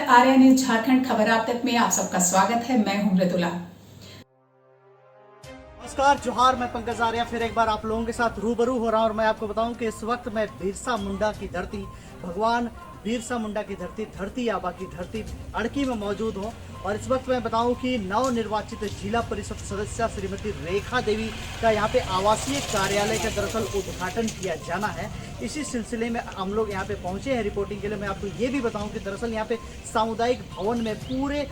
Arya news Jharkhand खबर आप तक में आप सबका स्वागत है। मैं हूं मृदुला। नमस्कार, जोहार। मैं पंकज आर्या फिर एक बार आप लोगों के साथ रूबरू हो रहा हूं और मैं आपको बताऊं कि इस वक्त मैं बिरसा मुंडा की धरती, भगवान बिरसा मुंडा की धरती आबा की धरती अड़की में मौजूद हूं। और इस वक्त मैं बताऊं कि नवनिर्वाचित जिला परिषद सदस्य श्रीमती रेखा देवी का यहाँ पे आवासीय कार्यालय का दरअसल उद्घाटन किया जाना है। इसी सिलसिले में हम लोग यहाँ पे पहुंचे हैं रिपोर्टिंग के लिए। मैं आपको ये भी बताऊं कि दरअसल यहाँ पे सामुदायिक भवन में पूरे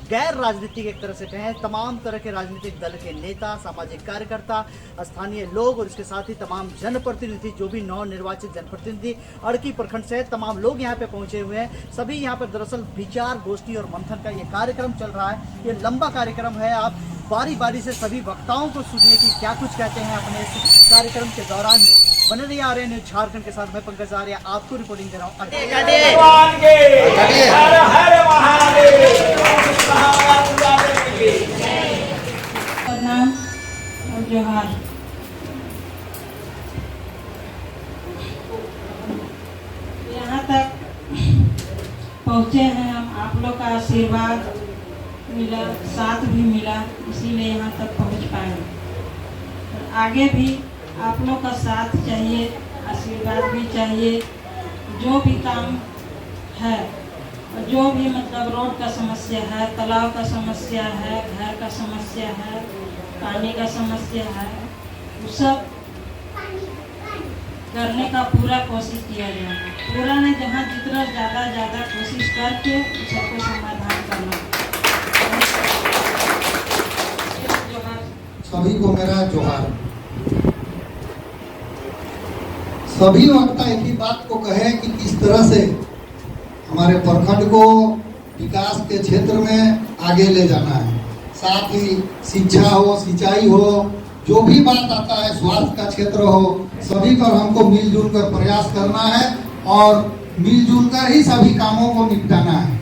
गैर राजनीतिक एक तरह से कहें तमाम तरह के राजनीतिक दल के नेता, सामाजिक कार्यकर्ता, स्थानीय लोग और इसके साथ ही तमाम जनप्रतिनिधि, जो भी नवनिर्वाचित जनप्रतिनिधि अड़की प्रखंड से तमाम लोग यहाँ पे पहुंचे हुए हैं। सभी यहाँ पर दरअसल विचार गोष्ठी और मंथन का ये कार्यक्रम चल रहा है। ये लंबा कार्यक्रम है। आप बारी बारी से सभी वक्ताओं को सुनिए कि क्या कुछ कहते हैं अपने इस कार्यक्रम के दौरान में। बने रहिए आर्या न्यूज झारखंड के साथ। मैं पंकज आर्या आपको रिपोर्टिंग कर रहा हूँ। प्रणाम और जोहार। यहाँ तक पहुँचे हैं हम, आप लोग का आशीर्वाद मिला, साथ भी मिला, इसीलिए यहाँ तक पहुँच पाए। और आगे भी आप लोग का साथ चाहिए, आशीर्वाद भी चाहिए। जो भी काम है, जो भी मतलब रोड का समस्या है, तालाब का समस्या है, घर का समस्या है, पानी का समस्या है, वो सब करने का पूरा कोशिश किया जाए। पूरा नहीं, जहाँ जितना ज़्यादा कोशिश करके सबको समाधान करना। सभी को मेरा जोहार। सभी वक्ता एक ही बात को कहे कि किस तरह से हमारे प्रखंड को विकास के क्षेत्र में आगे ले जाना है। साथ ही शिक्षा हो, सिंचाई हो, जो भी बात आता है, स्वास्थ्य का क्षेत्र हो, सभी पर हमको मिलजुल कर प्रयास करना है और मिलजुल कर ही सभी कामों को निपटाना है।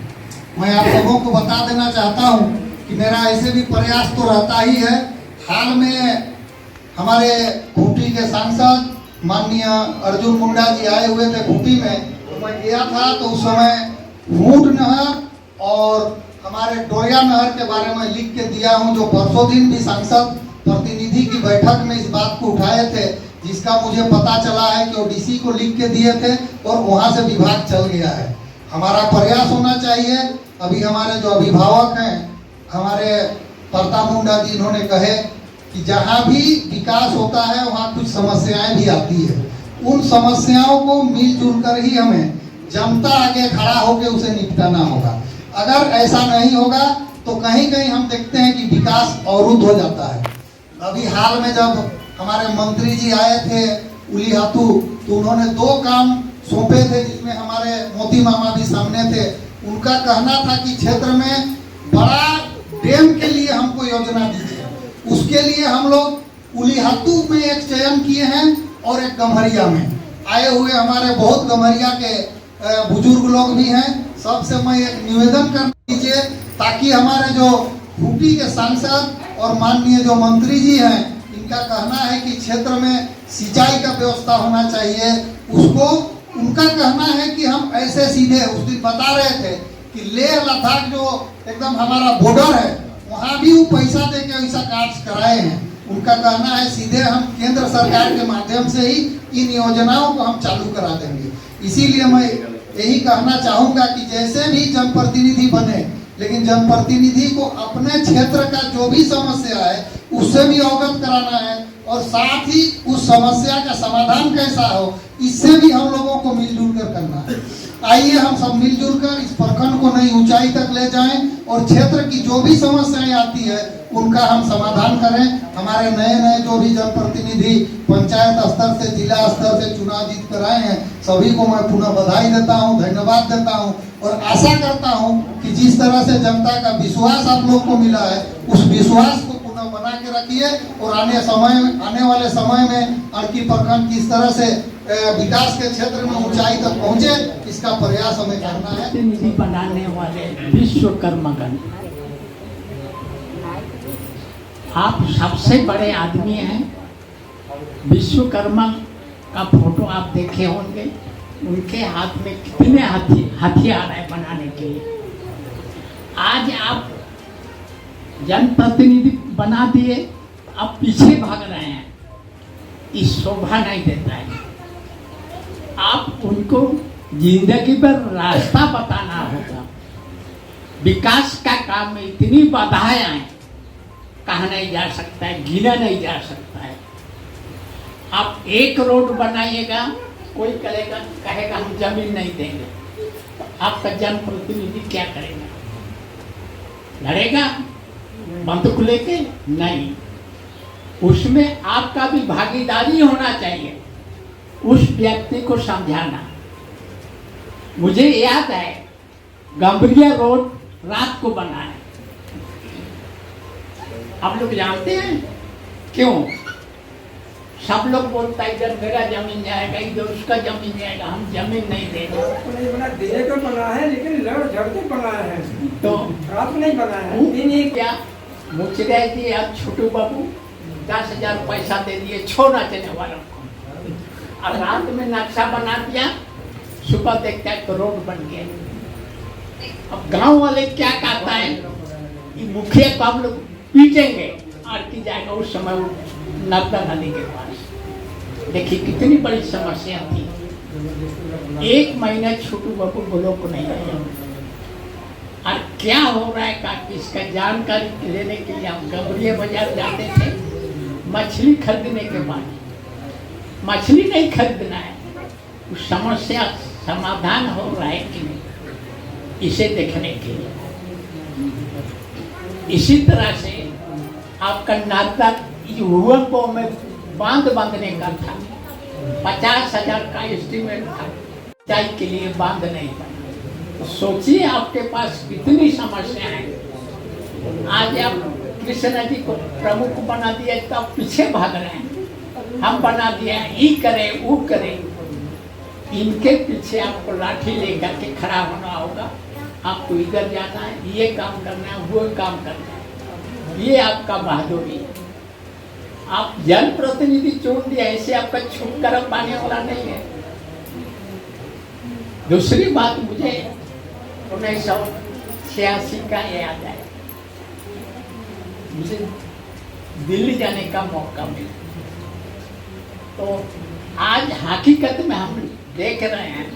मैं आप लोगों को बता देना चाहता हूं कि मेरा ऐसे भी प्रयास तो रहता ही है। हाल में हमारे खूंटी के सांसद माननीय अर्जुन मुंडा जी आए हुए थे खूंटी में, तो मैं गया था। तो उस समय ऊंट नहर और हमारे डोरिया नहर के बारे में लिख के दिया हूं, जो परसों दिन भी सांसद प्रतिनिधि की बैठक में इस बात को उठाए थे, जिसका मुझे पता चला है कि वो डीसी को लिख के दिए थे और वहां से विभाग चल गया है। हमारा प्रयास होना चाहिए। अभी हमारे जो अभिभावक हैं, हमारे प्रताप मुंडा जी, इन्होंने कहे कि जहाँ भी विकास होता है वहाँ कुछ समस्याएं भी आती है। उन समस्याओं को मिलजुल कर ही हमें जनता आगे खड़ा होकर उसे निपटाना होगा। अगर ऐसा नहीं होगा तो कहीं कहीं हम देखते हैं कि विकास अवरुद्ध हो जाता है। अभी हाल में जब हमारे मंत्री जी आए थे उलीहातू, तो उन्होंने 2 काम सौंपे थे, जिसमें हमारे मोती मामा भी सामने थे। उनका कहना था कि क्षेत्र में बड़ा डैम के लिए हमको योजना दीजिए। उसके लिए हम लोग उलीहातू में एक चयन किए हैं और एक गम्हरिया में आए हुए हमारे बहुत गम्हरिया के बुजुर्ग लोग भी हैं। सबसे मैं एक निवेदन कर दीजिए, ताकि हमारे जो खूंटी के सांसद और माननीय जो मंत्री जी हैं, इनका कहना है कि क्षेत्र में सिंचाई का व्यवस्था होना चाहिए। उसको उनका कहना है कि हम ऐसे सीधे, उस दिन बता रहे थे कि लेह लद्दाख जो एकदम हमारा बॉर्डर है, वहाँ भी वो पैसा दे के ऐसा कार्य कराए हैं। उनका कहना है सीधे हम केंद्र सरकार के माध्यम से ही इन योजनाओं को हम चालू करा देंगे। इसीलिए मैं यही कहना चाहूँगा कि जैसे भी जनप्रतिनिधि बने, लेकिन जनप्रतिनिधि को अपने क्षेत्र का जो भी समस्या है उससे भी अवगत कराना है और साथ ही उस समस्या का समाधान कैसा हो, इससे भी हम लोगों को मिलजुल कर करना है। आइए हम सब मिलजुल कर इस प्रखंड को नई ऊंचाई तक ले जाएं और क्षेत्र की जो भी समस्याएं आती है उनका हम समाधान करें। हमारे नए जो भी जनप्रतिनिधि पंचायत स्तर से, जिला स्तर से चुनाव जीत कर आए हैं, सभी को मैं पुनः बधाई देता हूं, धन्यवाद देता हूं और आशा करता हूं कि जिस तरह से जनता का विश्वास आप लोग को मिला है, उस विश्वास को पुनः बना के रखिए और आने वाले समय में अड़की प्रखंड किस तरह से विकास के क्षेत्र में ऊंचाई तक पहुंचे, इसका प्रयास हमें करना है। प्रतिनिधि बनाने वाले विश्वकर्मागण, आप सबसे बड़े आदमी हैं। विश्वकर्मा का फोटो आप देखे होंगे, उनके हाथ में कितने हथियार है बनाने के लिए। आज आप जनप्रतिनिधि बना दिए, अब पीछे भाग रहे हैं, ये शोभा नहीं देता है। आप उनको जिंदगी पर रास्ता बताना होगा। विकास का काम में इतनी बाधाएं आए, कहा नहीं जा सकता है, गिना नहीं जा सकता है। आप एक रोड बनाइएगा, कोई कहेगा हम जमीन नहीं देंगे, तो आपका जनप्रतिनिधि क्या करेगा? लड़ेगा बंदूक लेके? नहीं, उसमें आपका भी भागीदारी होना चाहिए, उस व्यक्ति को समझाना। मुझे याद है गंभीरिया रोड रात को बना है, आप लोग जानते हैं क्यों? सब लोग बोलता है इधर मेरा जमीन जाएगा, इधर उसका जमीन जाएगा, हम जमीन नहीं देंगे। नहीं बना, देने को बना है, लेकिन लड़ झड़ के बना है, तो रात में नहीं बना है। नहीं क्या मुझे दिए आज छोटू बाबू 10,000 पैसा दे दिए छो नाचने वालों को, और रात में नक्शा बना दिया, सुबह देखता है तो रोड बन गया। अब गांव वाले क्या कहता है, मुखिया को हम लोग पीटेंगे, आरती जाएगा उस समय वो नर्मदा नदी के पास। देखिए कितनी बड़ी समस्या थी। 1 महीना छोटू बाबू बोलो को नहीं आया, और क्या हो रहा है का इसका जानकारी लेने के लिए हम गंभीरिया बाजार जाते थे। मछली खरीदने के बाद मछली नहीं खरीदना है, उस समस्या समाधान हो रहा है कि नहीं, इसे देखने के लिए। इसी तरह से आपका नाटक युवन को में बांध बांधने का था, 50,000 का एस्टीमेट था, सिंचाई के लिए बांध नहीं बना। तो सोचिए आपके पास कितनी समस्याएं हैं। आज आप कृष्ण नदी को प्रमुख बना दिया तो आप पीछे भाग रहे हैं, हम बना दिया, ये करे वो करे। इनके पीछे आपको लाठी लेकर के खड़ा होना होगा, आपको इधर जाना है, ये काम करना है, वो काम करना है, ये आपका बहादुरी है। आप जनप्रतिनिधि चुन दिया, ऐसे आपका छुटकारा पाने वाला नहीं है। दूसरी बात, मुझे 1986 का याद है, मुझे दिल्ली जाने का मौका मिला। तो आज हकीकत में हम देख रहे हैं,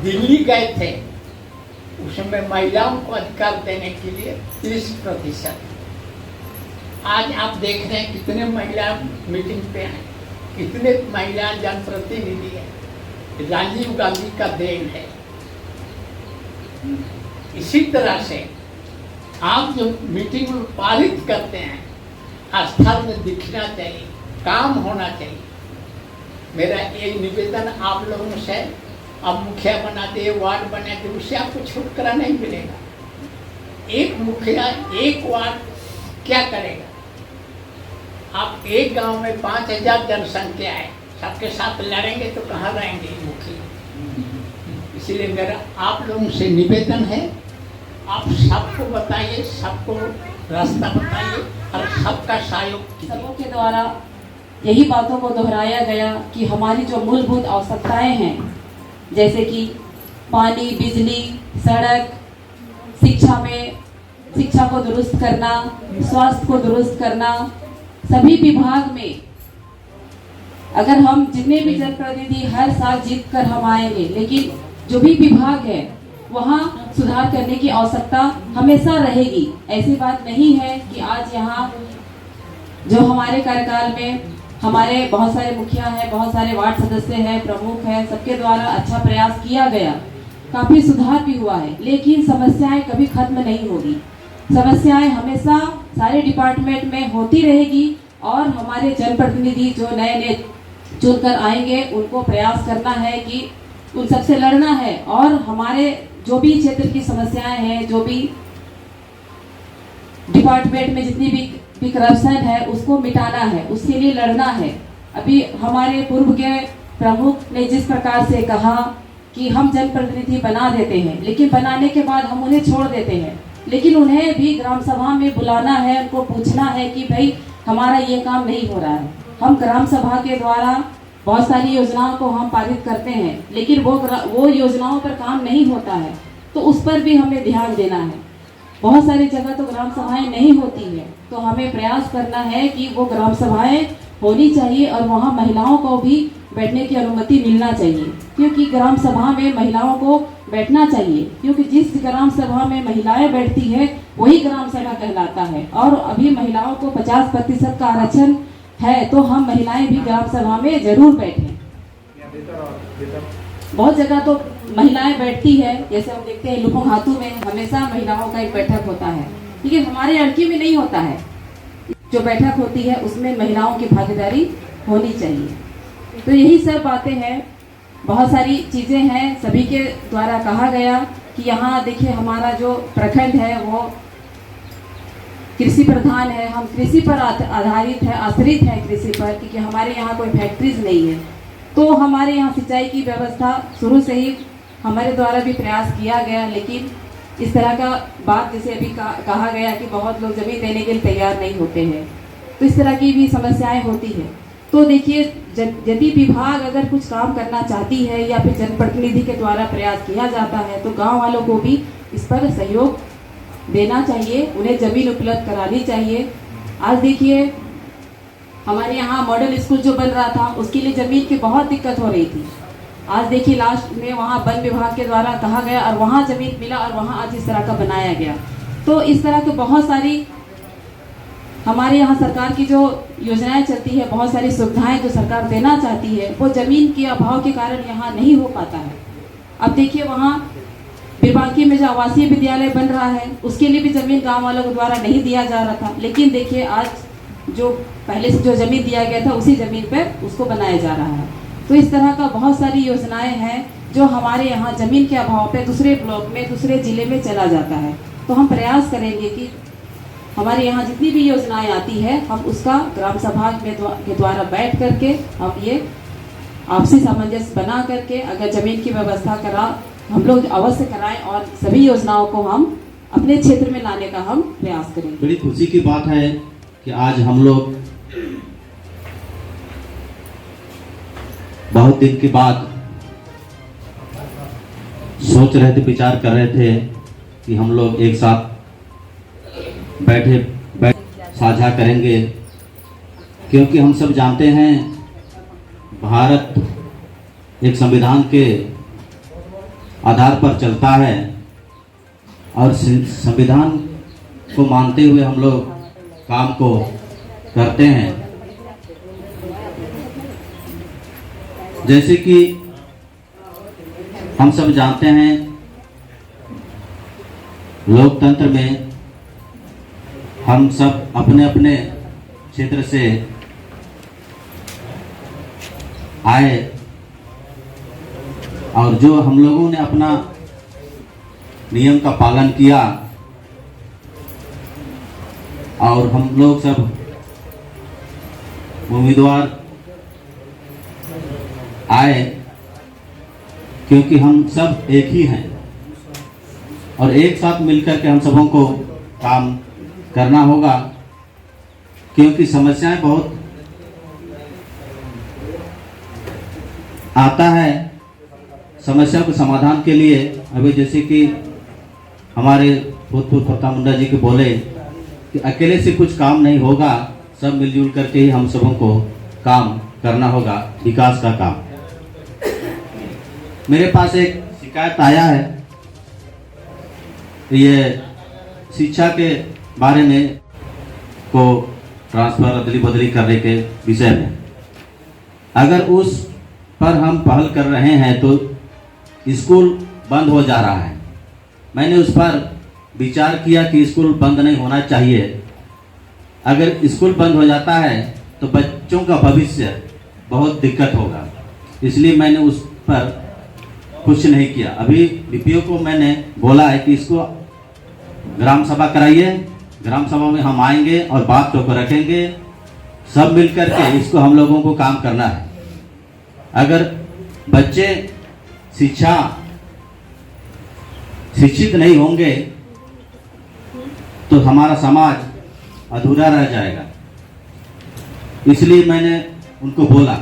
दिल्ली गए थे, उसमें महिलाओं को अधिकार देने के लिए 30%। आज आप देख रहे हैं कितने महिला मीटिंग पे हैं, कितने महिला जनप्रतिनिधि हैं। राजीव गांधी का देन है। इसी तरह से आप जो मीटिंग में पारित करते हैं, स्थल में दिखना चाहिए, काम होना चाहिए। मेरा ये निवेदन आप लोगों से, अब मुखिया बनाते, वार्ड बनाते, उससे आपको छुटकारा नहीं मिलेगा। एक मुखिया एक वार्ड क्या करेगा? आप एक गांव में 5,000 जनसंख्या है, सबके साथ लड़ेंगे तो कहाँ रहेंगे मुखिया? इसीलिए मेरा आप लोगों से निवेदन है, आप सबको बताइए, सबको रास्ता बताइए और सबका सहयोग कीजिए। सबों के द्वारा यही बातों को दोहराया गया कि हमारी जो मूलभूत आवश्यकताएं हैं, जैसे कि पानी, बिजली, सड़क, शिक्षा को दुरुस्त करना, स्वास्थ्य को दुरुस्त करना, सभी विभाग में अगर हम जितने भी जनप्रतिनिधि हर साल जीत कर हम आएंगे, लेकिन जो भी विभाग है वहाँ सुधार करने की आवश्यकता हमेशा रहेगी। ऐसी बात नहीं है कि आज यहाँ जो हमारे कार्यकाल में हमारे बहुत सारे मुखिया हैं, बहुत सारे वार्ड सदस्य हैं, प्रमुख हैं, सबके द्वारा अच्छा प्रयास किया गया, काफी सुधार भी हुआ है, लेकिन समस्याएं कभी खत्म नहीं होगी। समस्याएं हमेशा सारे डिपार्टमेंट में होती रहेगी और हमारे जनप्रतिनिधि जो नए नए चुनकर आएंगे उनको प्रयास करना है कि उन सबसे लड़ना है और हमारे जो भी क्षेत्र की समस्याएं हैं, जो भी डिपार्टमेंट में जितनी भी करप्शन है उसको मिटाना है, उसके लिए लड़ना है। अभी हमारे पूर्व के प्रमुख ने जिस प्रकार से कहा कि हम जनप्रतिनिधि बना देते हैं, लेकिन बनाने के बाद हम उन्हें छोड़ देते हैं, लेकिन उन्हें भी ग्राम सभा में बुलाना है, उनको पूछना है कि भाई हमारा ये काम नहीं हो रहा है। हम ग्राम सभा के द्वारा बहुत सारी योजनाओं को हम पारित करते हैं, लेकिन वो योजनाओं पर काम नहीं होता है, तो उस पर भी हमें ध्यान देना है। बहुत सारी जगह तो ग्राम सभाएं नहीं होती है, तो हमें प्रयास करना है कि वो ग्राम सभाएं होनी चाहिए और वहाँ महिलाओं को भी बैठने की अनुमति मिलना चाहिए, क्योंकि ग्राम सभा में महिलाओं को बैठना चाहिए, क्योंकि जिस ग्राम सभा में महिलाएं बैठती है वही ग्राम सभा कहलाता है। और अभी महिलाओं को 50% का आरक्षण है, तो हम महिलाएं भी ग्राम सभा में जरूर बैठें। बहुत जगह तो महिलाएं बैठती है, जैसे हम देखते हैं लुपुंग हाथू में हमेशा महिलाओं का एक बैठक होता है, लेकिन हमारे अड़की में नहीं होता है। जो बैठक होती है उसमें महिलाओं की भागीदारी होनी चाहिए। तो यही सब बातें हैं, बहुत सारी चीज़ें हैं, सभी के द्वारा कहा गया कि यहाँ देखिए हमारा जो प्रखंड है वो कृषि प्रधान है, हम कृषि पर आधारित है, आश्रित है कृषि पर, क्योंकि हमारे यहाँ कोई फैक्ट्रीज नहीं है। तो हमारे यहाँ सिंचाई की व्यवस्था शुरू से ही हमारे द्वारा भी प्रयास किया गया, लेकिन इस तरह का बात जैसे अभी कहा गया कि बहुत लोग जमीन देने के लिए तैयार नहीं होते हैं, तो इस तरह की भी समस्याएं होती है। तो देखिए यदि विभाग अगर कुछ काम करना चाहती है या फिर जनप्रतिनिधि के द्वारा प्रयास किया जाता है, तो गांव वालों को भी इस पर सहयोग देना चाहिए, उन्हें जमीन उपलब्ध करानी चाहिए। आज देखिए हमारे यहाँ मॉडल स्कूल जो बन रहा था उसके लिए जमीन की बहुत दिक्कत हो रही थी। आज देखिए लास्ट में वहाँ वन विभाग के द्वारा कहा गया और वहाँ जमीन मिला और वहाँ आज इस तरह का बनाया गया। तो इस तरह की बहुत सारी हमारे यहाँ सरकार की जो योजनाएं चलती है, बहुत सारी सुविधाएं जो सरकार देना चाहती है, वो जमीन के अभाव के कारण यहाँ नहीं हो पाता है। अब देखिए वहाँ बिरबांकी में जो आवासीय विद्यालय बन रहा है उसके लिए भी जमीन गांव वालों के द्वारा नहीं दिया जा रहा था, लेकिन देखिए आज जो पहले से जो जमीन दिया गया था उसी जमीन पर उसको बनाया जा रहा है। तो इस तरह का बहुत सारी योजनाएं हैं जो हमारे यहाँ जमीन के अभाव पे दूसरे ब्लॉक में, दूसरे जिले में चला जाता है। तो हम प्रयास करेंगे कि हमारे यहाँ जितनी भी योजनाएं आती है हम उसका ग्राम सभा के द्वारा बैठ करके हम ये आपसी सामंजस्य बना करके अगर जमीन की व्यवस्था हम लोग अवश्य कराएं और सभी योजनाओं को हम अपने क्षेत्र में लाने का हम प्रयास करेंगे। बड़ी खुशी की बात है कि आज हम लोग बहुत दिन के बाद सोच रहे थे, विचार कर रहे थे कि हम लोग एक साथ बैठ साझा करेंगे, क्योंकि हम सब जानते हैं भारत एक संविधान के आधार पर चलता है और संविधान को मानते हुए हम लोग काम को करते हैं। जैसे कि हम सब जानते हैं लोकतंत्र में हम सब अपने अपने क्षेत्र से आए और जो हम लोगों ने अपना नियम का पालन किया और हम लोग सब उम्मीदवार आए, क्योंकि हम सब एक ही हैं और एक साथ मिलकर के हम सबों को काम करना होगा, क्योंकि समस्याएं बहुत आता है। समस्या को समाधान के लिए अभी जैसे कि हमारे भूतपूर्व प्रताप मुंडा जी के बोले कि अकेले से कुछ काम नहीं होगा, सब मिलजुल करके ही हम सबों को काम करना होगा, विकास का काम। मेरे पास एक शिकायत आया है, ये शिक्षा के बारे में को ट्रांसफर अदली बदली करने के विषय में। अगर उस पर हम पहल कर रहे हैं तो स्कूल बंद हो जा रहा है। मैंने उस पर विचार किया कि स्कूल बंद नहीं होना चाहिए। अगर स्कूल बंद हो जाता है तो बच्चों का भविष्य बहुत दिक्कत होगा, इसलिए मैंने उस पर कुछ नहीं किया। अभी डीपीओ को मैंने बोला है कि इसको ग्राम सभा कराइए, ग्राम सभा में हम आएंगे और बात को रखेंगे, सब मिलकर के इसको हम लोगों को काम करना है। अगर बच्चे शिक्षित नहीं होंगे तो हमारा समाज अधूरा रह जाएगा। इसलिए मैंने उनको बोला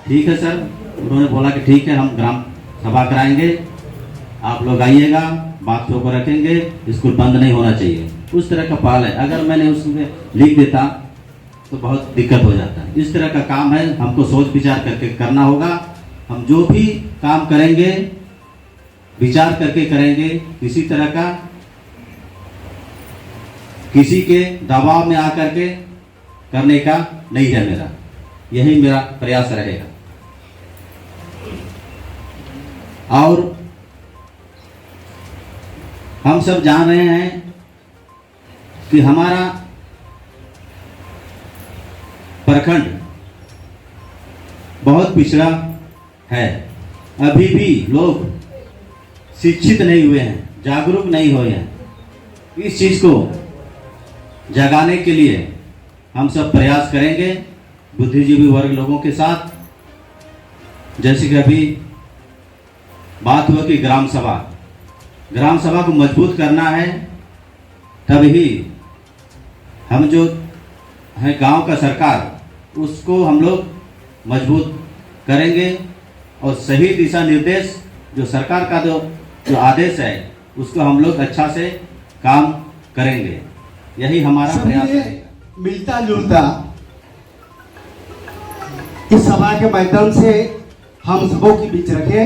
ठीक है सर, उन्होंने बोला कि ठीक है हम ग्राम सभा कराएंगे आप लोग आइएगा, बात को रखेंगे, स्कूल बंद नहीं होना चाहिए, उस तरह का पहल है। अगर मैंने उसमें लिख देता तो बहुत दिक्कत हो जाता है। इस तरह का काम है, हमको सोच विचार करके करना होगा। हम जो भी काम करेंगे विचार करके करेंगे, किसी तरह का किसी के दबाव में आकर के करने का नहीं है मेरा, यही मेरा प्रयास रहेगा। और हम सब जान रहे हैं कि हमारा प्रखंड बहुत पिछड़ा है। अभी भी लोग शिक्षित नहीं हुए हैं, जागरूक नहीं हुए हैं। इस चीज को जगाने के लिए हम सब प्रयास करेंगे बुद्धिजीवी वर्ग लोगों के साथ। जैसे कि अभी बात हुआ कि ग्राम सभा को मजबूत करना है, तभी हम जो है गांव का सरकार उसको हम लोग मजबूत करेंगे और सही दिशा निर्देश जो सरकार का जो आदेश है उसको हम लोग अच्छा से काम करेंगे, यही हमारा प्रयास है। मिलता जुलता इस सभा के माध्यम से हम सबों के बीच रखे।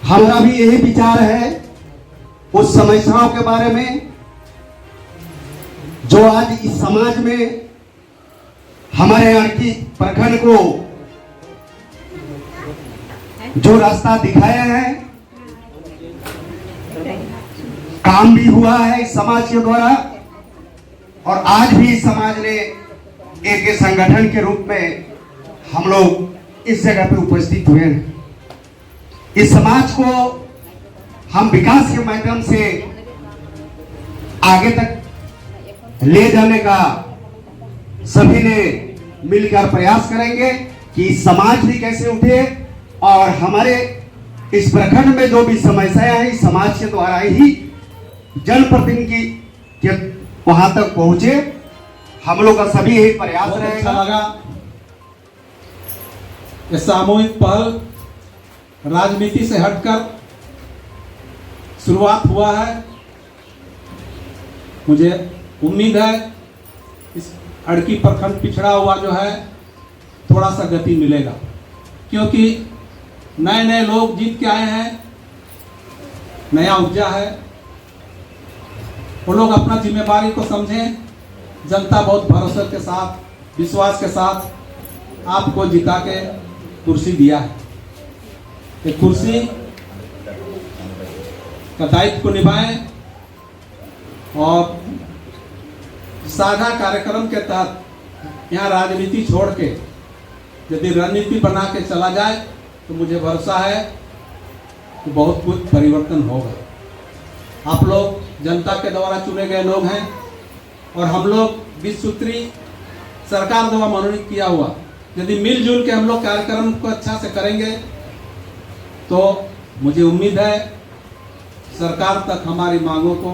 हमारा भी यही विचार है उस समस्याओं के बारे में जो आज इस समाज में हमारे अड़की प्रखंड को जो रास्ता दिखाया है, काम भी हुआ है इस समाज के द्वारा, और आज भी इस समाज ने एक संगठन के रूप में हम लोग इस जगह पे उपस्थित हुए हैं। इस समाज को हम विकास के माध्यम से आगे तक ले जाने का सभी ने मिलकर प्रयास करेंगे कि समाज भी कैसे उठे और हमारे इस प्रखंड में जो भी समस्याएं हैं इस समाज के द्वारा ही जनप्रतिनिधि के वहां तक पहुंचे। हम लोग का सभी यही प्रयास रहेगा। अच्छा लगा ये सामूहिक पहल राजनीति से हटकर शुरुआत हुआ है। मुझे उम्मीद है इस अड़की प्रखंड पिछड़ा हुआ जो है थोड़ा सा गति मिलेगा, क्योंकि नए नए लोग जीत के आए हैं, नया ऊर्जा है। वो लोग अपना जिम्मेदारी को समझें। जनता बहुत भरोसे के साथ, विश्वास के साथ आपको जिता के कुर्सी दिया है। ये कुर्सी का दायित्व को निभाएं और साझा कार्यक्रम के तहत यहाँ राजनीति छोड़ के यदि रणनीति बना के चला जाए तो मुझे भरोसा है कि बहुत कुछ परिवर्तन होगा। आप लोग जनता के द्वारा चुने गए लोग हैं और हम लोग 20 सूत्री सरकार द्वारा मनोनीत किया हुआ, यदि मिलजुल के हम लोग कार्यक्रम को अच्छा से करेंगे तो मुझे उम्मीद है सरकार तक हमारी मांगों को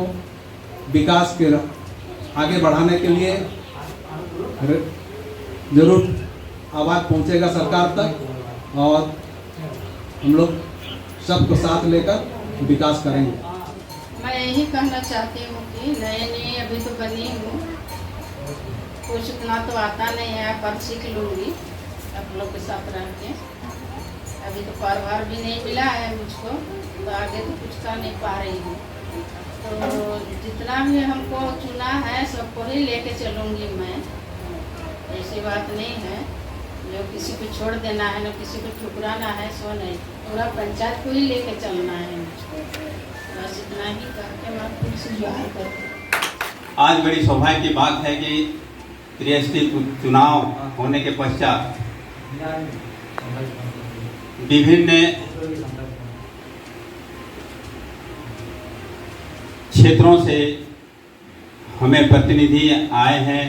विकास के आगे बढ़ाने के लिए जरूर आवाज़ पहुंचेगा सरकार तक और हम लोग सबको साथ लेकर विकास करेंगे। मैं यही कहना चाहती हूँ कि नई अभी तो बनी हूँ, कुछ इतना तो आता नहीं है, पर सीख लूँगी आप लोग के साथ रह के। अभी तो परिवार भी नहीं मिला है मुझको, तो आगे तो कुछ कर नहीं पा रही हूँ। तो जितना भी हमको चुना है सबको ही लेके चलूँगी मैं, ऐसी बात नहीं है जो किसी को छोड़ देना है, न किसी को ठुकराना है, सो नहीं, पूरा पंचायत को ही लेके चलना है मुझको। बस इतना ही करके मैं फिर से जोहार करती हूँ। आज बड़ी सौभाग्य की बात है कि त्रिस्तरीय चुनाव होने के पश्चात विभिन्न क्षेत्रों से हमें प्रतिनिधि आए हैं,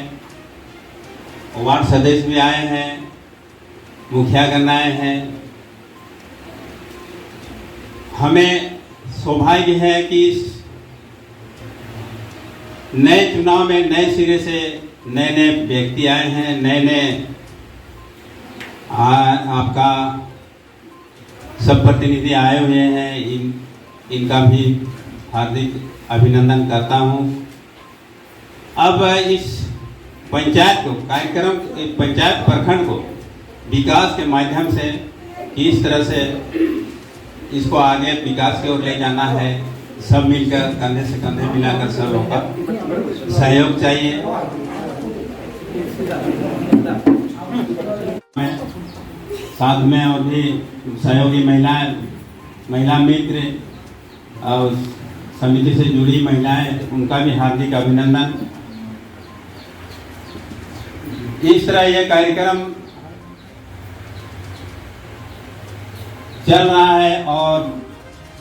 वार्ड सदस्य भी आए हैं, मुखियागण आए हैं। हमें सौभाग्य है कि नए चुनाव में नए सिरे से नए नए व्यक्ति आए हैं, नए नए आपका सब प्रतिनिधि आए हुए हैं, इनका भी हार्दिक अभिनंदन करता हूँ। अब इस पंचायत को कार्यक्रम, पंचायत प्रखंड को विकास के माध्यम से किस तरह से इसको आगे विकास की ओर ले जाना है, सब मिलकर कंधे से कंधे मिलाकर सब लोगों का सहयोग चाहिए। साथ में और भी सहयोगी महिला मित्र और समिति से जुड़ी महिलाएं, उनका भी हार्दिक अभिनंदन। इस तरह यह कार्यक्रम चल रहा है और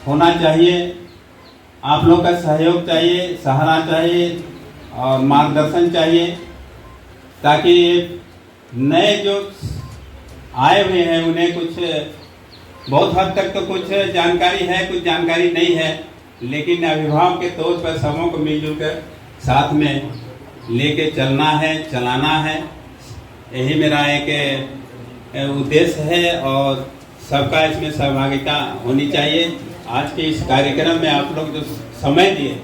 होना चाहिए। आप लोग का सहयोग चाहिए, सहारा चाहिए और मार्गदर्शन चाहिए, ताकि नए जो आए हुए हैं उन्हें कुछ बहुत हद तक तो कुछ जानकारी है, कुछ जानकारी नहीं है, लेकिन अभिभावक के तौर पर सबों को मिलजुल कर साथ में लेके चलना है, चलाना है। यही मेरा एक उद्देश्य है और सबका इसमें सहभागिता होनी चाहिए। आज के इस कार्यक्रम में आप लोग जो समय दिए,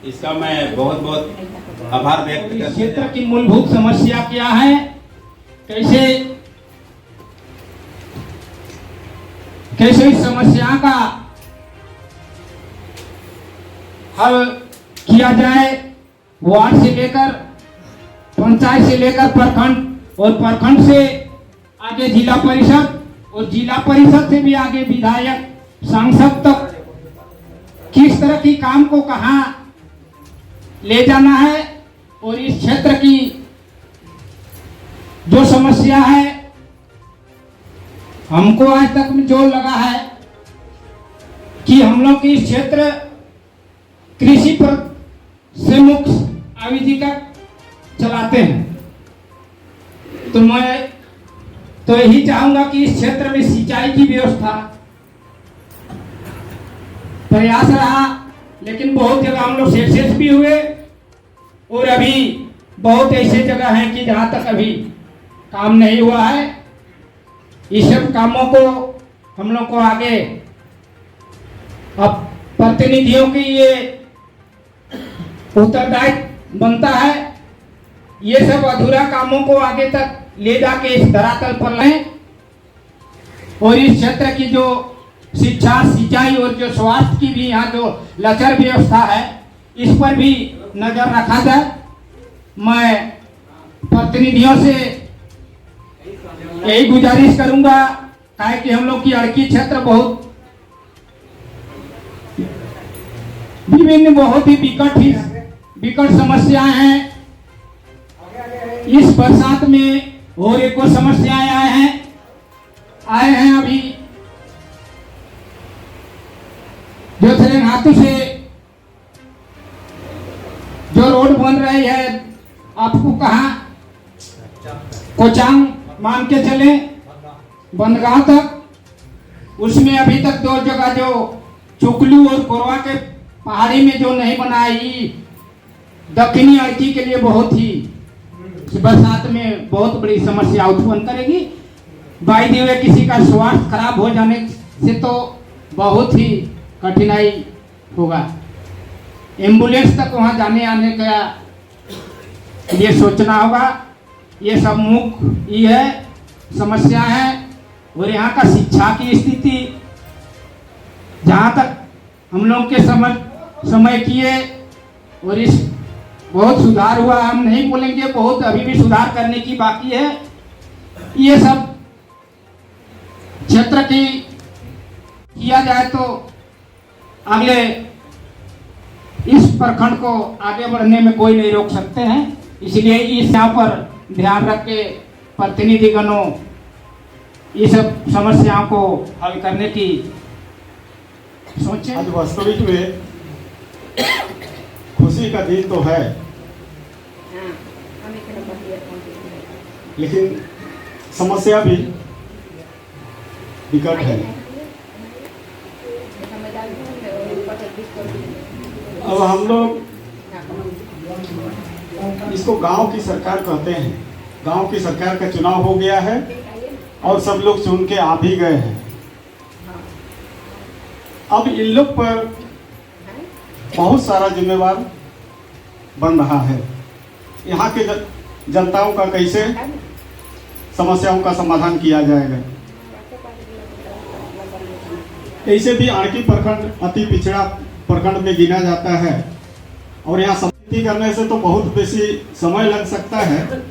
इसका मैं बहुत बहुत आभार व्यक्त करता हूं। क्षेत्र की मूलभूत समस्या क्या है, कैसे इस समस्या का हल किया जाए, वार्ड से लेकर पंचायत से लेकर प्रखंड और प्रखंड से आगे जिला परिषद और जिला परिषद से भी आगे विधायक सांसद तक किस तरह की काम को कहां ले जाना है, और इस क्षेत्र की जो समस्या है, हमको आज तक में जो लगा है कि हम लोग इस क्षेत्र कृषि पर से मुख्य आजीविका चलाते हैं, तो मैं तो यही चाहूंगा कि इस क्षेत्र में सिंचाई की व्यवस्था प्रयास रहा, लेकिन बहुत जगह हम लोग सक्सेस भी हुए और अभी बहुत ऐसे जगह हैं कि जहां तक अभी काम नहीं हुआ है। इस सब कामों को हम लोग को आगे अब प्रतिनिधियों की ये उत्तरदायित्व बनता है, ये सब अधूरा कामों को आगे तक ले जाके इस धरातल पर लाएं और इस क्षेत्र की जो शिक्षा, सिंचाई और जो स्वास्थ्य की भी यहाँ जो लचर व्यवस्था है, इस पर भी नजर रखा जाए। मैं प्रतिनिधियों से यही गुजारिश करूंगा, काहे कि हम लोग की अड़की क्षेत्र बहुत विभिन्न बहुत ही विकट समस्याएं हैं। इस बरसात में और एक और समस्याएं आए हैं अभी जो हाथों से जो रोड बन रही है, आपको कहा कोचांग मान के चले बंदगांव तक, उसमें अभी तक 2 जगह जो चुकलू और कोरवा के पहाड़ी में जो नहीं बनाई, दक्षिणी अड़की के लिए बहुत ही बरसात में बहुत बड़ी समस्या उत्पन्न करेगी। बाई दी हुए किसी का स्वास्थ्य खराब हो जाने से तो बहुत ही कठिनाई होगा। एम्बुलेंस तक वहां जाने आने का ये सोचना होगा। ये सब मुख्य ये है समस्या है। और यहाँ का शिक्षा की स्थिति जहाँ तक हम लोग के समय किए और इस बहुत सुधार हुआ, हम नहीं बोलेंगे, बहुत अभी भी सुधार करने की बाकी है। ये सब क्षेत्र की किया जाए तो अगले इस प्रखंड को आगे बढ़ने में कोई नहीं रोक सकते हैं। इसलिए इस यहाँ पर ध्यान रख के प्रतिनिधिगणों इस सब समस्याओं को हल करने की सोचें। आज वास्तविक में खुशी का दिन तो है, लेकिन समस्या भी विकट है। अब हम लोग इसको गांव की सरकार कहते हैं। गांव की सरकार का चुनाव हो गया है और सब लोग चुन के आ भी गए हैं। अब इन लोग पर बहुत सारा जिम्मेवार बन रहा है। यहाँ के जनताओं का कैसे समस्याओं का समाधान किया जाएगा। ऐसे भी अड़की प्रखंड अति पिछड़ा प्रखंड में गिना जाता है और यहाँ समाप्ति करने से तो बहुत बेसी समय लग सकता है।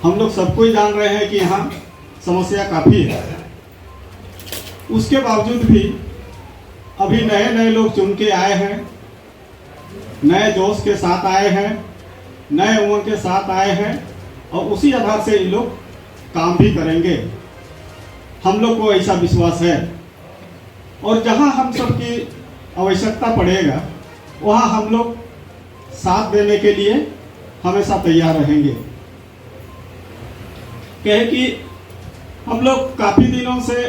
हम लोग सबको ही जान रहे हैं कि यहाँ समस्या काफ़ी है। उसके बावजूद भी अभी नए नए लोग चुन के आए हैं, नए जोश के साथ आए हैं, नए उमंग के साथ आए हैं और उसी आधार से ये लोग काम भी करेंगे। हम लोग को ऐसा विश्वास है और जहां हम सबकी आवश्यकता पड़ेगा वहां हम लोग साथ देने के लिए हमेशा तैयार रहेंगे। कहे कि हम लोग काफ़ी दिनों से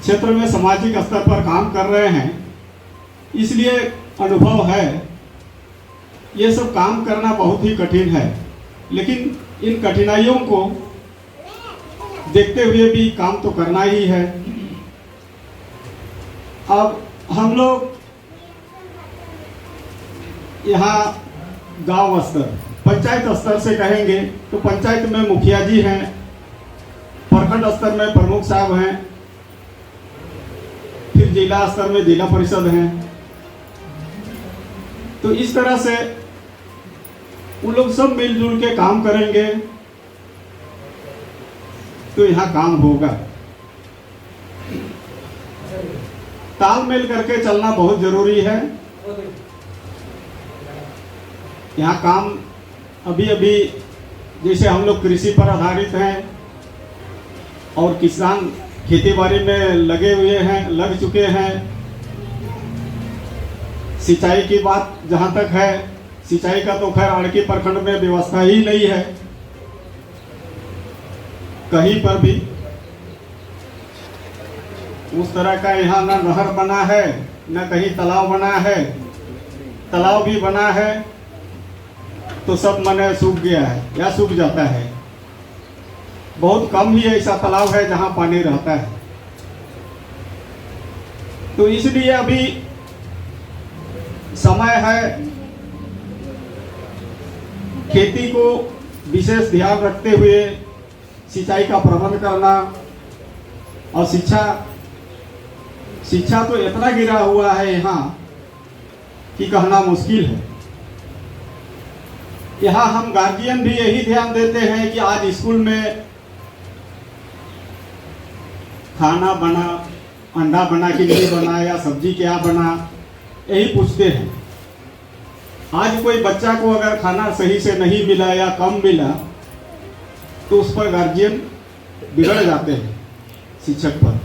क्षेत्र में सामाजिक स्तर पर काम कर रहे हैं, इसलिए अनुभव है। ये सब काम करना बहुत ही कठिन है, लेकिन इन कठिनाइयों को देखते हुए भी काम तो करना ही है। अब हम लोग यहाँ गांव स्तर, पंचायत स्तर से कहेंगे तो पंचायत में मुखिया जी हैं, प्रखंड स्तर में प्रमुख साहब हैं, फिर जिला स्तर में जिला परिषद हैं। तो इस तरह से उन लोग सब मिलजुल के काम करेंगे तो यहाँ काम होगा। तालमेल करके चलना बहुत जरूरी है। यहाँ काम अभी अभी जैसे हम लोग कृषि पर आधारित हैं और किसान खेती बाड़ी में लगे हुए हैं, लग चुके हैं। सिंचाई की बात जहाँ तक है, सिंचाई का तो खैर अड़की प्रखंड में व्यवस्था ही नहीं है कहीं पर भी। उस तरह का यहाँ न नहर बना है, न कहीं तालाब बना है। तालाब भी बना है तो सब मने सूख गया है या सूख जाता है। बहुत कम ही ऐसा तालाब है जहाँ पानी रहता है। तो इसलिए अभी समय है खेती को विशेष ध्यान रखते हुए सिंचाई का प्रबंध करना। और शिक्षा तो इतना गिरा हुआ है यहाँ कि कहना मुश्किल है। यहाँ हम गार्जियन भी यही ध्यान देते हैं कि आज स्कूल में खाना बना, अंडा बना कि नहीं बना या सब्जी क्या बना, यही पूछते हैं। आज कोई बच्चा को अगर खाना सही से नहीं मिला या कम मिला तो उस पर गार्जियन बिगड़ जाते हैं शिक्षक पर।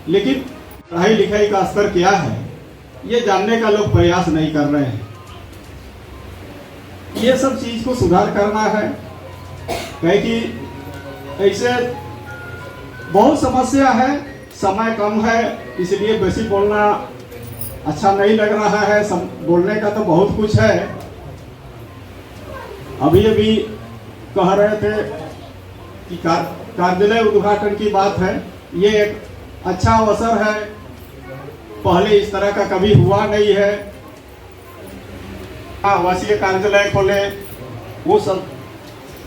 लेकिन पढ़ाई लिखाई का स्तर क्या है ये जानने का लोग प्रयास नहीं कर रहे हैं। ये सब चीज को सुधार करना है। कहे कि ऐसे बहुत समस्या है, समय कम है, इसलिए बेसी बोलना अच्छा नहीं लग रहा है। बोलने का तो बहुत कुछ है। अभी अभी कह रहे थे कि कार्यालय उद्घाटन की बात है। ये एक अच्छा अवसर है, पहले इस तरह का कभी हुआ नहीं है। आवासीय कार्यालय खोले, वो सब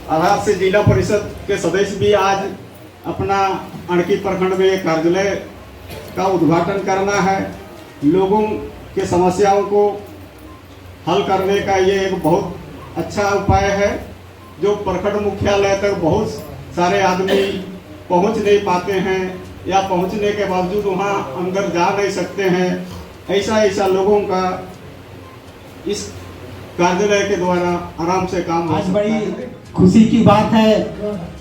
आधार से जिला परिषद के सदस्य भी आज अपना अड़की प्रखंड में कार्यालय का उद्घाटन करना है। लोगों के समस्याओं को हल करने का ये एक बहुत अच्छा उपाय है। जो प्रखंड मुख्यालय तक बहुत सारे आदमी पहुंच नहीं पाते हैं या पहुंचने के बावजूद वहां अंदर जा नहीं सकते हैं, ऐसा लोगों का इस कार्यालय के द्वारा आराम से काम हो सकता है। आज बड़ी खुशी की बात है।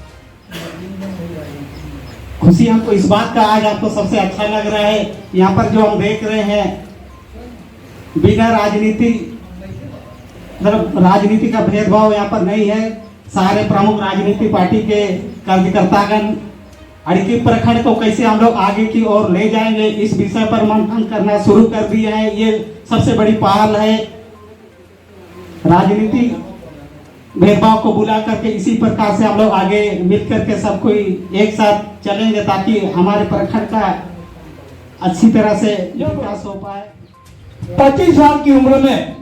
खुशी हमको इस बात का आज आपको सबसे अच्छा लग रहा है, यहाँ पर जो हम देख रहे हैं बिना राजनीति मतलब राजनीति का भेदभाव यहाँ पर नहीं है। सारे प्रमुख राजनीतिक पार्टी के कार्यकर्तागण अड़की प्रखंड को कैसे हम लोग आगे की ओर ले जाएंगे इस विषय पर मंथन करना शुरू कर दिया है। ये सबसे बड़ी पहल है। राजनीति भेदभाव को बुला करके इसी प्रकार से हम लोग आगे मिल करके सब कोई एक साथ चलेंगे ताकि हमारे प्रखंड का अच्छी तरह से विकास हो पाए। 25 साल की उम्र में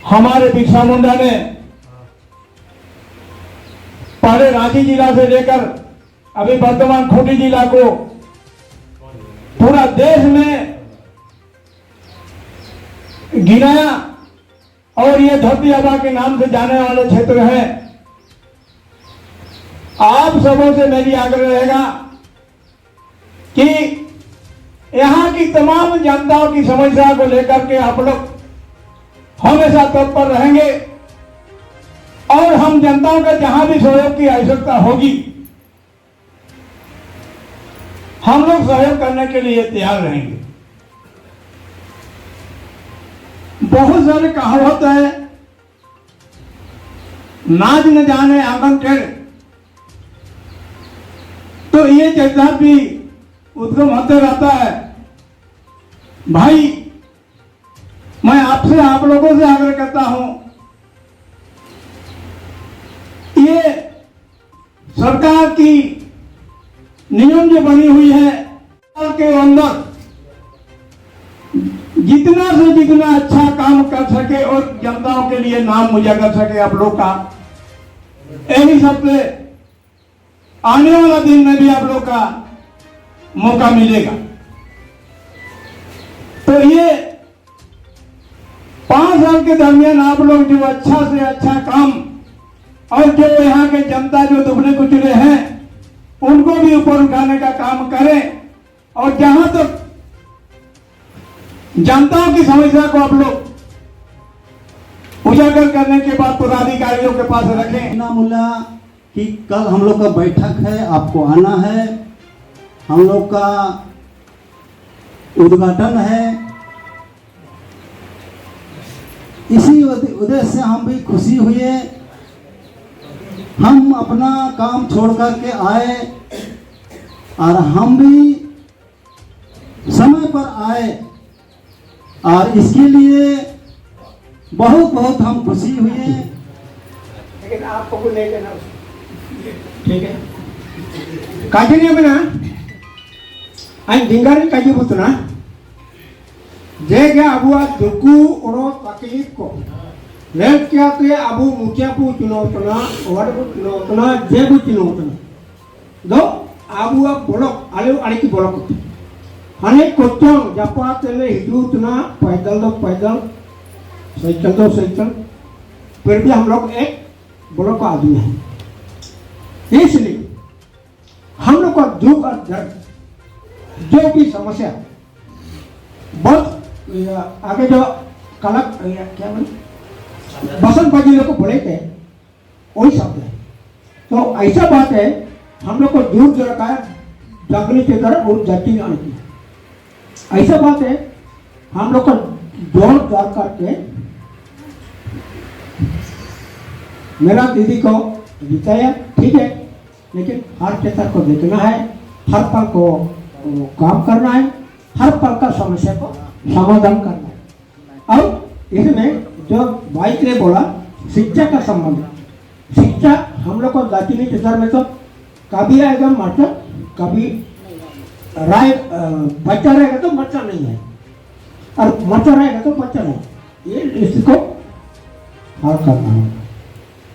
हमारे बिरसा मुंडा ने पहले रांची जिला से लेकर अभी वर्तमान खूंटी जिला को पूरा देश में गिनाया और ये धरती आबा के नाम से जाने वाले क्षेत्र हैं। आप सबों से मेरी आग्रह रहेगा कि यहाँ की तमाम जनताओं की समस्या को लेकर के आप लोग हमेशा तत्पर रहेंगे और हम जनताओं का जहां भी सहयोग की आवश्यकता होगी हम लोग सहयोग करने के लिए तैयार रहेंगे। बहुत सारे कहावत है, नाच न जाने आंगन टेढ़, तो ये चर्चा भी उद्गम होते रहता है। भाई मैं आपसे आप लोगों से आग्रह करता हूं, ये सरकार की नियम जो बनी हुई है साल के अंदर जितना से जितना अच्छा काम कर सके और जनताओं के लिए नाम मुझे कर सके आप लोग का, यही सबसे आने वाला दिन में भी आप लोग का मौका मिलेगा। तो ये 5 साल के दरमियान आप लोग जो अच्छा से अच्छा काम और जो यहाँ के जनता जो दुबले कुचले हैं उनको भी ऊपर उठाने का काम करें और जहां तक जनताओं की समस्या को आप लोग उजागर करने के बाद पदाधिकारियों के पास रखें। मुल्ला कि कल हम लोग का बैठक है, आपको आना है, हम लोग का उद्घाटन है। इसी उद्देश्य से हम भी खुशी हुए, हम अपना काम छोड़ करके आए और हम भी समय पर आए और इसके लिए बहुत बहुत हम खुशी हुए। लेकिन आपको लेके ना ठीक है काजनी में ना आई डिंगारी काजी बुतना जे क्या अबुआ दुखु और तकलीफ को लेट क्या तो अबु मुखिया पु चुनौतना वार्ड पु चुनौतना जे पु चुनौतना दो अबुआ ब्लॉक आलू आड़ी की ब्लॉक हने कोच्चों जापा तेले हिदूतना पैदल दो पैदल साइकिल दो साइकिल फिर भी हम लोग एक ब्लॉक का आदमी है। इसलिए हम लोग का दुख और दर्द जो भी समस्या बहुत आगे जो कलक क्या बोले बसंत बाजी लोग को बोले थे वही शब्द है। तो ऐसा बात है हम लोग को दूर जो रखा है जंगली के तरफ और जाति में आने की ऐसा बात है हम लोग को जोड़ जोड़ करके मेरा दीदी को जिताया ठीक है, लेकिन हर क्षेत्र को देखना है, हर पल को काम करना है, हर पल का समस्या को समाधान करना है। और इसमें जो भाई ने बोला शिक्षा का संबंध, शिक्षा हम लोग को दाखिली क्षेत्र में तो कभी आएगा मास्टर, कभी राय बच्चा रहेगा तो बच्चा नहीं है और बच्चा रहेगा तो बच्चा नहीं, ये इसको हल करना है।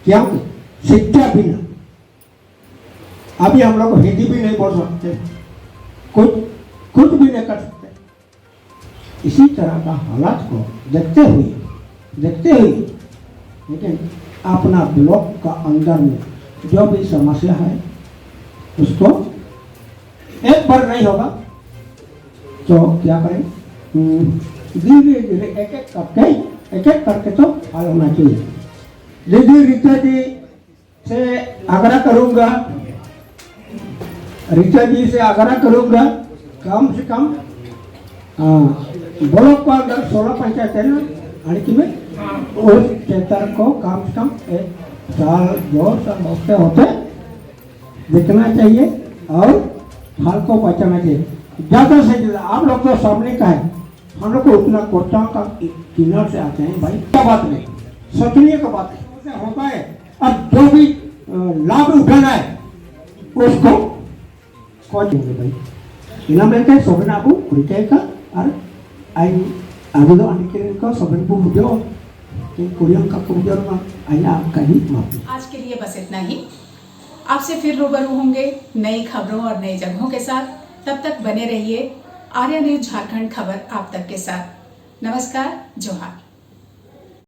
क्या शिक्षा बिना अभी हम लोग हिंदी भी नहीं बोल सकते, कुछ भी नहीं कर सकते। इसी तरह का हालात को देखते हुए लेकिन अपना ब्लॉक का अंदर में जो भी समस्या है उसको एक बार नहीं होगा तो क्या करें, धीरे धीरे एक एक करके तो हल होना चाहिए। दीदी रीता जी से आग्रह करूंगा, कम से कम ब्लॉक का अगर 16 पंचायत है ना अड़की में, उस क्षेत्र को कम से कम 1 साल 2 साल होते देखना चाहिए और हाल को बचाना चाहिए। ज़्यादा से ज़्यादा आप लोग तो सामने का है, हम लोग को उतना कोटा का किनार से आते हैं भाई, क्या बात नहीं, सोचनीय का बात है होता है। अब जो भी लाभ उठाना है उसको कौन देंगे भाई, ina mereka soben aku kurika ar ai abu do anikirin ko soben bu bujo ke kuriang ka kubior ma aina kani माफी। आज के लिए बस इतना ही। आपसे फिर रूबरू होंगे नई खबरों और नई जगहों के साथ। तब तक बने रहिए आर्या न्यूज झारखंड खबर आप तक के साथ। नमस्कार, जोहार।